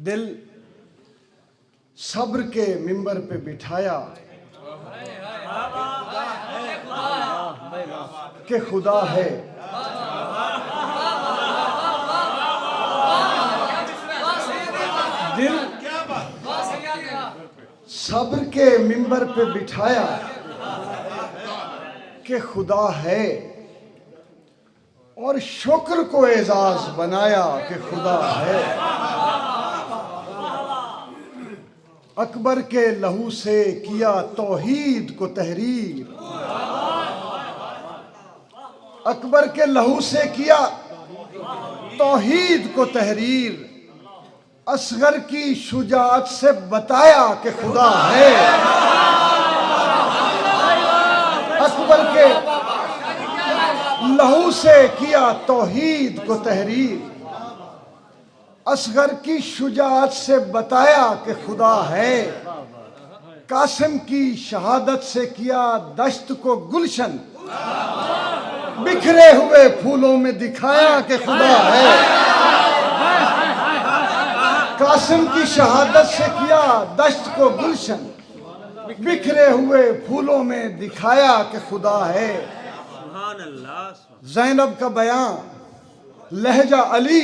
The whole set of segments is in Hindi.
दिल सब्र के मिंबर पे बिठाया कि खुदा है। दिल सब्र के मिंबर पे बिठाया कि खुदा है, और शुक्र को एजाज बनाया कि खुदा है। अकबर के लहू से किया तौहीद को तहरीर, अकबर के लहू से किया तौहीद को तहरीर, असगर की शुजाअत से बताया कि खुदा है। अकबर के लहू से किया तौहीद को तहरीर, असगर की शुजाअत से बताया कि खुदा है। कासिम की शहादत से किया दश्त को गुलशन, बिखरे हुए फूलों में दिखाया कि खुदा है। कासिम की शहादत से किया दश्त को गुलशन, बिखरे हुए फूलों में दिखाया कि खुदा है। ज़ैनब का बयान, लहजा अली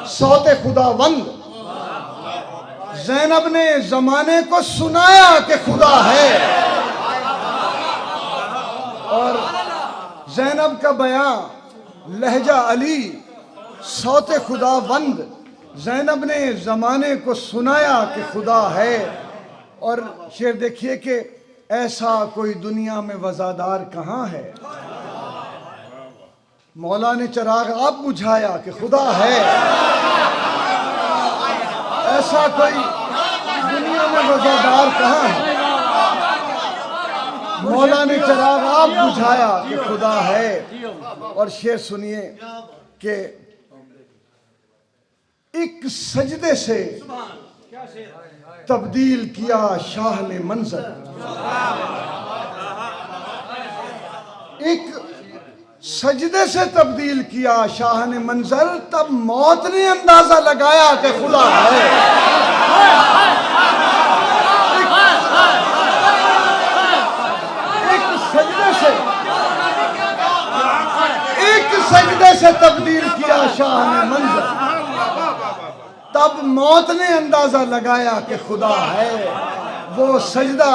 सौते खुदावंद, ज़ैनब ने जमाने को सुनाया कि खुदा है। और ज़ैनब का बयान, लहजा अली सौते खुदावंद, ज़ैनब ने जमाने को सुनाया कि खुदा है। और शेर देखिए कि ऐसा कोई दुनिया में वज़ादार कहाँ है, मौला ने चिराग आप बुझाया कि खुदा है। ऐसा कोई दुनिया में वज़ादार कहाँ है, मौला ने चिराग आप बुझाया कि खुदा है। और शेर सुनिए कि एक सजदे से तब्दील किया शाह ने मंजर, एक सजदे से तब्दील किया शाह ने मंजर, तब मौत ने अंदाजा लगाया कि खुदा है। एक सजदे से तब्दील किया शाह ने मंजर, तब मौत ने अंदाजा लगाया कि खुदा है। वो सजदा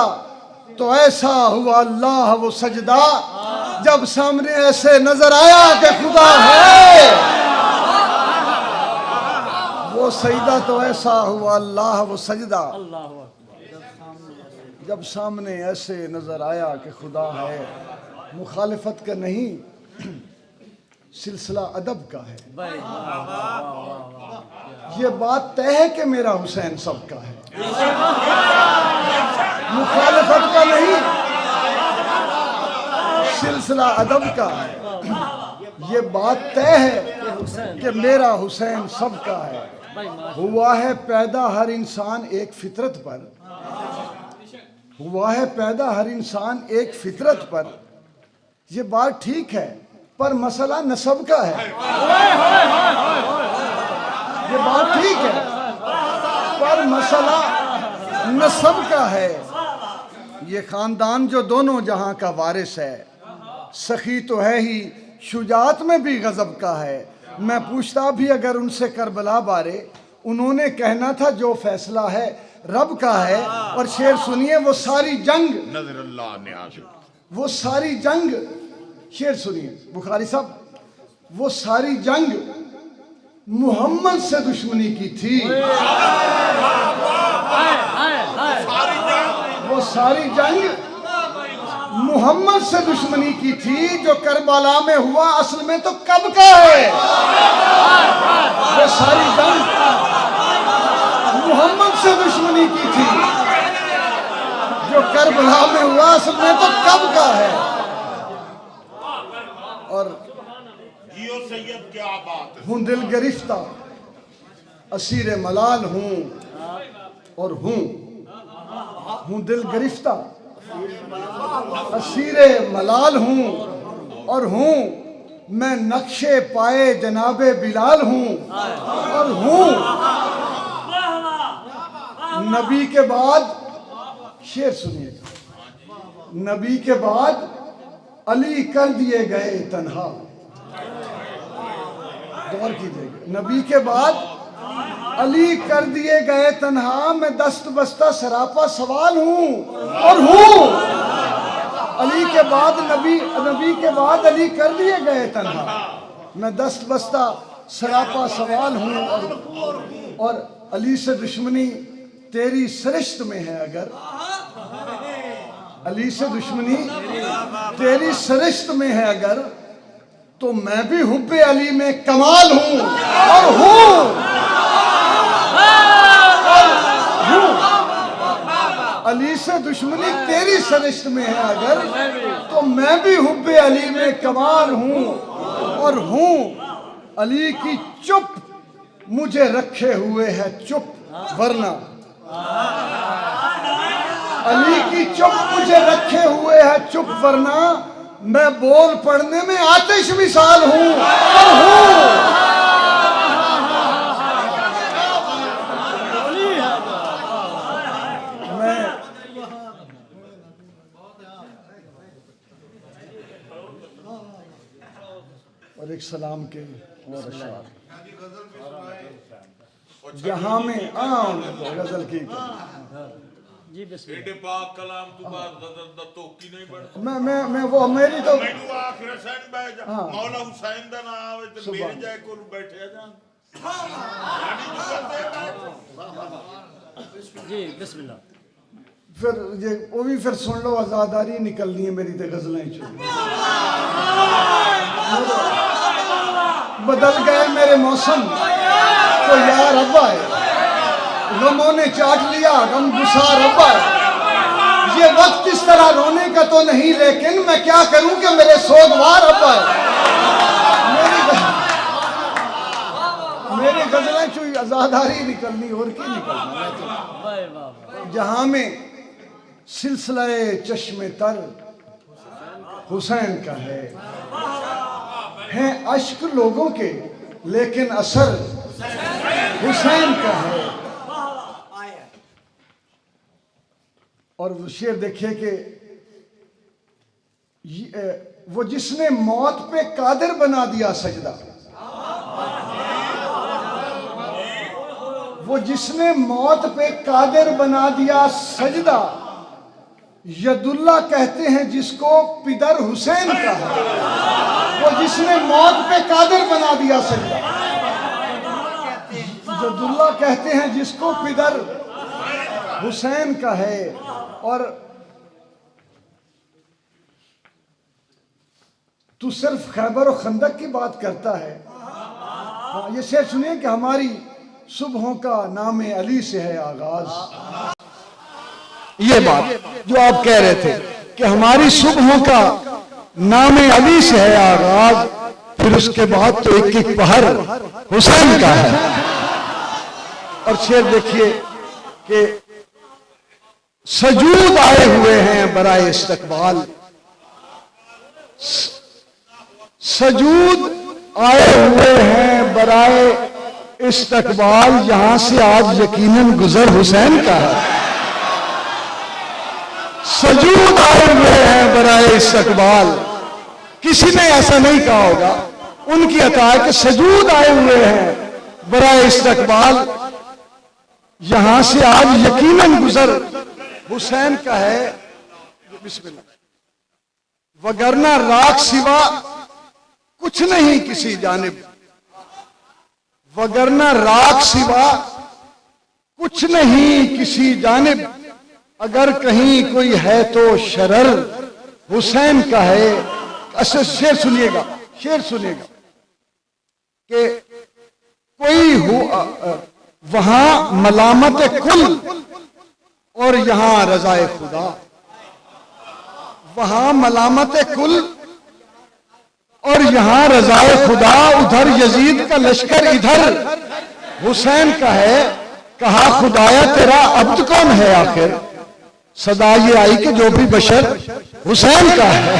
तो ऐसा हुआ अल्लाह, वो सजदा जब सामने ऐसे नजर आया कि खुदा है। वो सजदा तो ऐसा हुआ अल्लाह, वो सजदा जब सामने ऐसे नजर आया कि खुदा है। मुखालिफत का नहीं, सिलसिला अदब का है। ये बात तय है कि मेरा हुसैन सबका है, मुखालिफत का नहीं, सिलसिला अदब का है। ये बात तय है कि मेरा हुसैन सबका है। हुआ है पैदा हर इंसान एक फितरत पर, हुआ है पैदा हर इंसान एक फितरत पर। ये बात ठीक है, पर मसला नसब का है। ये बात ठीक है, पर मसला नसब का है। ये खानदान जो दोनों जहां का वारिस है, सखी तो है ही, शुजात में भी गजब का है। मैं पूछता भी अगर उनसे करबला बारे, उन्होंने कहना था जो फैसला है रब का है। और शेर सुनिए, वो सारी जंग वो सारी जंग, शेर सुनिए बुखारी साहब, वो सारी जंग मोहम्मद से दुश्मनी की थी। वो सारी जंग मोहम्मद से दुश्मनी की थी, जो करबला में हुआ असल में तो कब का है। वो सारी जंग मोहम्मद से दुश्मनी की थी, जो करबला में हुआ असल में तो कब का है। और क्या बात है। हूँ दिल गिरफ्ता असीर मलाल हूँ, और हूँ दिल गिरफ्ता असीरे मलाल हूँ, और हूँ मैं नक्शे पाए जनाबे बिलाल हूँ, और हूँ नबी के बाद शेर सुनिएगा, नबी के बाद अली कर दिए गए तन्हा। गौर कीजिएगा, नबी के बाद अली कर दिए गए तन्हा, मैं दस्त बस्ता सरापा सवाल हूं और हूं। अली के बाद नबी के बाद अली कर दिए गए तन्हा, मैं दस्त बस्ता सरापा सवाल हूं और अली से दुश्मनी तेरी सरिश्त में है अगर, अली से दुश्मनी तेरी सरिश्त में है अगर, तो मैं भी हुब्बे अली में कमाल हूं और हूं। अली से दुश्मनी तेरी सरिश्त में है अगर, तो मैं भी हुब्बे अली में कमाल हूं और हूं। अली की चुप मुझे रखे हुए है चुप, वरना अली की चुप मुझे रखे हुए है चुप, वरना मैं बोल पढ़ने में आतिश मिसाल हूं और हूं। मैं और एक सलाम के और अशआर जहां में गजल की जी एडे पाक कलाम तू बात गजल दा तोकी नहीं बन मैं वो मेरी तो मैनू आखिर हुसैन बैठ जा मौला हुसैन दा नाम आवे ते मेरे जाए कोल बैठे जान जी बिस्मिल्लाह। फिर ये वो भी फिर सुन लो, आजादारी निकलनी है मेरी तो गजलें चुन। बदल गए मेरे मौसम तो यार अब्बा है, गमों ने चाट लिया गम गुसार अब्बा है। ये वक्त इस तरह रोने का तो नहीं, लेकिन मैं क्या करूं कि मेरे सोगवार अब्बा है। मेरी गजलें चुई आजादारी निकलनी और की निकलना। जहां में सिलसिले चश्मे तर हुसैन का है अश्क लोगों के, लेकिन असर हुसैन का है। और वो शेर देखिए कि वो जिसने मौत पे कादिर बना दिया सजदा, वो जिसने मौत पे कादिर बना दिया सजदा, यदुल्ला कहते हैं जिसको पिदर हुसैन का है। वो जिसने मौत पे कादिर बना दिया सजदा, यदुल्ला कहते हैं जिसको पिदर हुसैन का है। और तू सिर्फ खैबर और खंदक की बात करता है। हाँ, ये शेर सुनिए कि हमारी सुबहों का नाम अली से है आगाज। ये बात जो आप कह रहे थे कि हमारी सुबहों का नाम अली से है आगाज, फिर उसके बाद तो एक एक पहर हुसैन का है। और शेर देखिए कि सजूद आए हुए हैं बराए इस्तकबाल, सजूद आए हुए हैं बराए इस्तकबाल, यहां से आज यकीनन गुजर हुसैन का है। सजूद आए हुए हैं बराए इस्तकबाल, किसी ने ऐसा नहीं कहा होगा, उनकी अता है कि सजूद आए हुए हैं बराए इस्तकबाल, यहां से आज यकीनन गुजर हुसैन का है। बिस्मिल्लाह। वगरना राख सिवा कुछ नहीं किसी जानिब, वगरना राख सिवा कुछ नहीं किसी जानिब, अगर कहीं कोई है तो शरर हुसैन का है। अच्छा शेर सुनिएगा, शेर सुनिएगा कि कोई हो वहां मलामत कुल और यहां रजाए खुदा, वहां मलामत कुल और यहां रजाए खुदा, उधर यजीद का लश्कर इधर हुसैन का है। कहा खुदाया तेरा अब्द कौन है आखिर, सदा ये आई कि जो भी बशर हुसैन का है।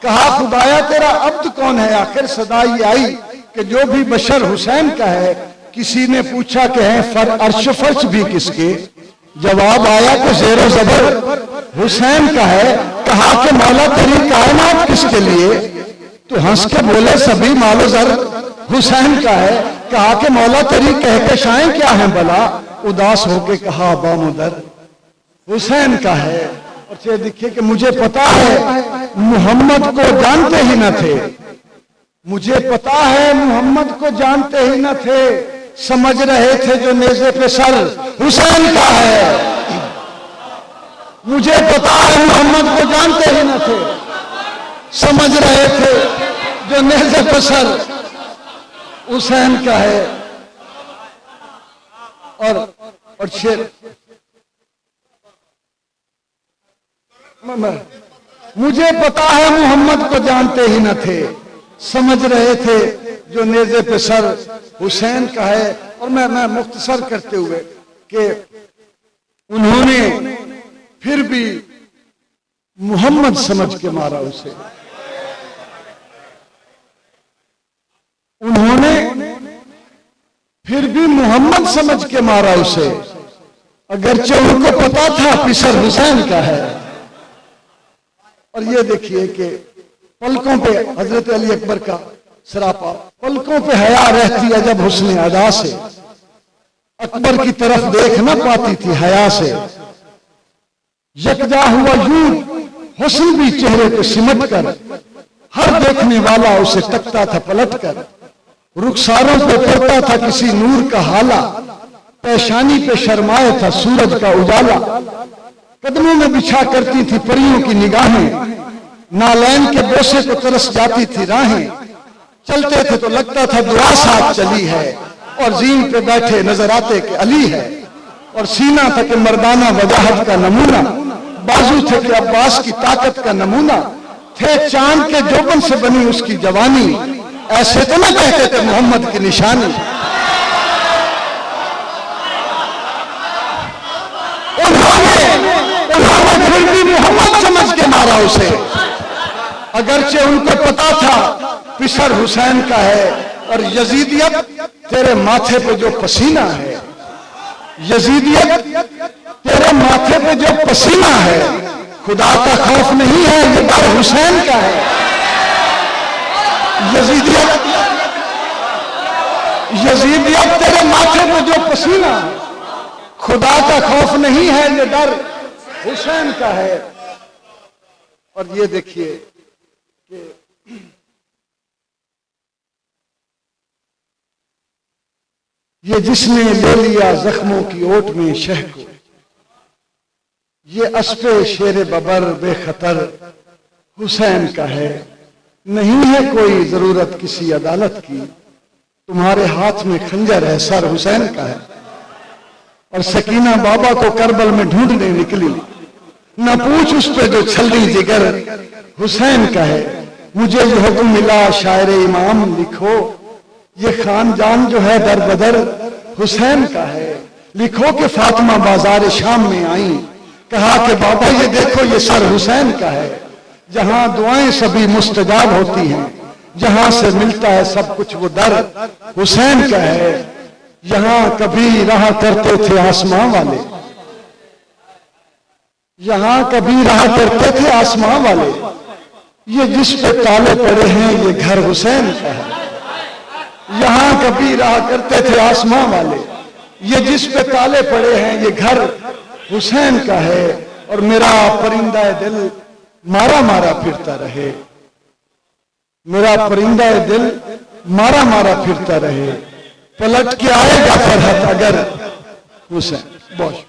कहा खुदाया तेरा अब्द कौन है आखिर, सदा ये आई कि जो भी बशर हुसैन का है। किसी ने पूछा कि हैं अर्श फर्श भी किसके, जवाब आया तो ज़ेरो ज़बर हुसैन का है। कहा कि मौला तेरी कायनात किसके लिए? तो हंस के बोले सभी मालो ज़र हुसैन का है। कहा कि मौला तेरी कहकशाएं क्या हैं भला? उदास होके कहा बामुदर हुसैन का है। और ये देखिए कि मुझे पता है मोहम्मद को जानते ही न थे, मुझे पता है मोहम्मद को जानते ही न थे, समझ रहे थे जो नेज़े पे सर हुसैन का है। मुझे पता है मोहम्मद को जानते ही न थे, समझ रहे थे जो नेज़े पे सर हुसैन का है। और शेर मुझे पता है मोहम्मद को जानते ही न थे, समझ रहे थे जो नेज़े पे सर हुसैन का है। और मैं मुख्तसर करते हुए कि उन्होंने फिर भी मोहम्मद समझ के मारा उसे, उन्होंने फिर भी मोहम्मद समझ के मारा उसे, अगरचे उनको पता था पिसर हुसैन का है। और ये देखिए कि पलकों पे हजरत अली अकबर का सरापा, पलकों पे हया रहती है जब हुस्न अदा से, अकबर की तरफ देख ना पाती थी हया से, यकजा हुआ यूं हुस्न भी चेहरे पे सिमट कर, हर देखने वाला उसे तकता था पलट कर, रुखसारों पे पड़ता था किसी नूर का हाला, पेशानी पे शर्माए था सूरज का उजाला, कदमों में बिछा करती थी परियों की निगाहें, नालैन के बोसे को तरस जाती थी राहें, चलते थे तो लगता था दुआ साथ चली है, और जीन पे बैठे नजर आते कि अली है, और सीना था कि मर्दाना वजाहत का नमूना, बाजू थे कि अब्बास की ताकत का नमूना, थे चांद के जोबन से बनी उसकी जवानी, ऐसे तो ना कहते थे मोहम्मद की निशानी। उन्होंने फिर भी मोहम्मद समझ के मारा उसे, अगरचे उनको पता था पिसर हुसैन का है। और यजीदियत तेरे माथे पे जो पसीना है, यजीदियत तेरे माथे पे जो पसीना है, खुदा का खौफ नहीं है ये डर हुसैन का है। यजीदियत तेरे माथे पे जो पसीना है, खुदा का खौफ नहीं है ये डर हुसैन का है। और ये देखिए कि ये जिसने ले लिया जख्मों की ओट में शह को, ये अस्पे शेर बबर बेखतर हुसैन का है। नहीं है कोई जरूरत किसी अदालत की, तुम्हारे हाथ में खंजर है सर हुसैन का है। और सकीना बाबा को करबल में ढूंढने निकली, न पूछ उस पे जो छल्ली जिगर हुसैन का है। मुझे ये हुक्म मिला शायर इमाम लिखो, ये खानजान जो है दर बदर हुसैन का है। लिखो कि फातिमा बाजार शाम में आई, कहा कि बाबा ये देखो ये सर हुसैन का है। जहां दुआएं सभी मुस्तजाब होती हैं, जहां से मिलता है सब कुछ वो दर हुसैन का है। यहां कभी रहा करते थे आसमां वाले, यहां कभी रहा करते थे आसमां वाले, ये जिस पे ताले पड़े हैं ये घर हुसैन का है। यहां कभी रहा करते थे आसमां वाले, ये जिस पे ताले पड़े हैं ये घर हुसैन का है। और मेरा परिंदा दिल मारा मारा फिरता रहे, मेरा परिंदा दिल मारा मारा फिरता रहे, पलट के आएगा फरहत अगर हुसैन। बहुत